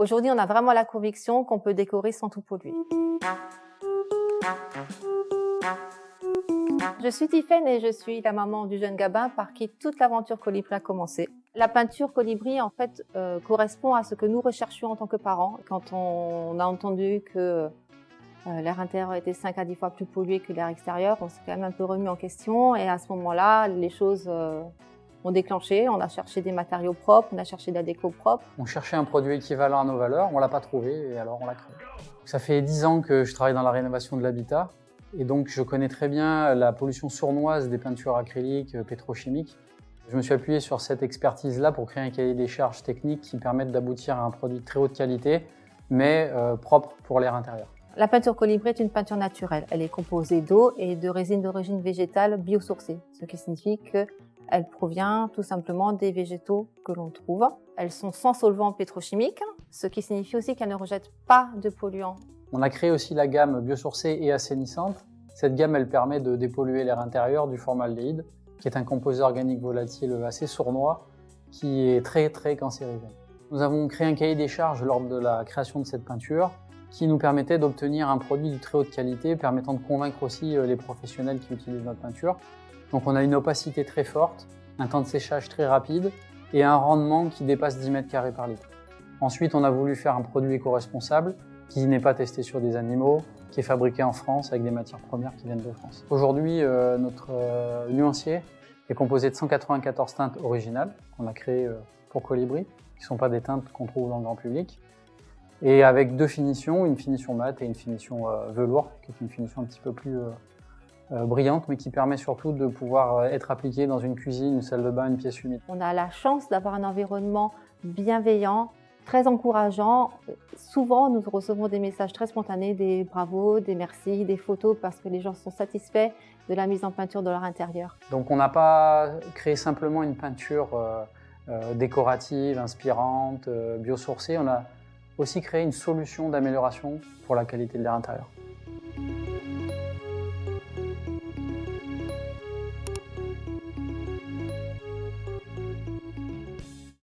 Aujourd'hui, on a vraiment la conviction qu'on peut décorer sans tout polluer. Je suis Tiffaine et je suis la maman du jeune Gabin par qui toute l'aventure Colibri a commencé. La peinture Colibri, en fait, correspond à ce que nous recherchions en tant que parents. Quand on a entendu que l'air intérieur était 5 à 10 fois plus pollué que l'air extérieur, on s'est quand même un peu remis en question. Et à ce moment-là, les choses ont déclenché. On a cherché des matériaux propres, on a cherché de la déco propre. On cherchait un produit équivalent à nos valeurs, on ne l'a pas trouvé et alors on l'a créé. Ça fait 10 ans que je travaille dans la rénovation de l'habitat et donc je connais très bien la pollution sournoise des peintures acryliques, pétrochimiques. Je me suis appuyé sur cette expertise-là pour créer un cahier des charges techniques qui permettent d'aboutir à un produit de très haute qualité, mais propre pour l'air intérieur. La peinture Colibri est une peinture naturelle. Elle est composée d'eau et de résine d'origine végétale biosourcée, ce qui signifie qu'elle provient tout simplement des végétaux que l'on trouve. Elles sont sans solvant pétrochimique, ce qui signifie aussi qu'elles ne rejettent pas de polluants. On a créé aussi la gamme biosourcée et assainissante. Cette gamme, elle permet de dépolluer l'air intérieur du formaldéhyde, qui est un composé organique volatile assez sournois, qui est très cancérigène. Nous avons créé un cahier des charges lors de la création de cette peinture, qui nous permettait d'obtenir un produit de très haute qualité, permettant de convaincre aussi les professionnels qui utilisent notre peinture. Donc on a une opacité très forte, un temps de séchage très rapide et un rendement qui dépasse 10 mètres carrés par litre. Ensuite, on a voulu faire un produit éco-responsable qui n'est pas testé sur des animaux, qui est fabriqué en France avec des matières premières qui viennent de France. Aujourd'hui, notre nuancier est composé de 194 teintes originales qu'on a créées pour Colibri, qui ne sont pas des teintes qu'on trouve dans le grand public. Et avec deux finitions, une finition mate et une finition velours, qui est une finition un petit peu plus brillante, mais qui permet surtout de pouvoir être appliquée dans une cuisine, une salle de bain, une pièce humide. On a la chance d'avoir un environnement bienveillant, très encourageant. Souvent, nous recevons des messages très spontanés, des bravos, des merci, des photos, parce que les gens sont satisfaits de la mise en peinture de leur intérieur. Donc on n'a pas créé simplement une peinture décorative, inspirante, biosourcée, on a aussi créé une solution d'amélioration pour la qualité de l'air intérieur.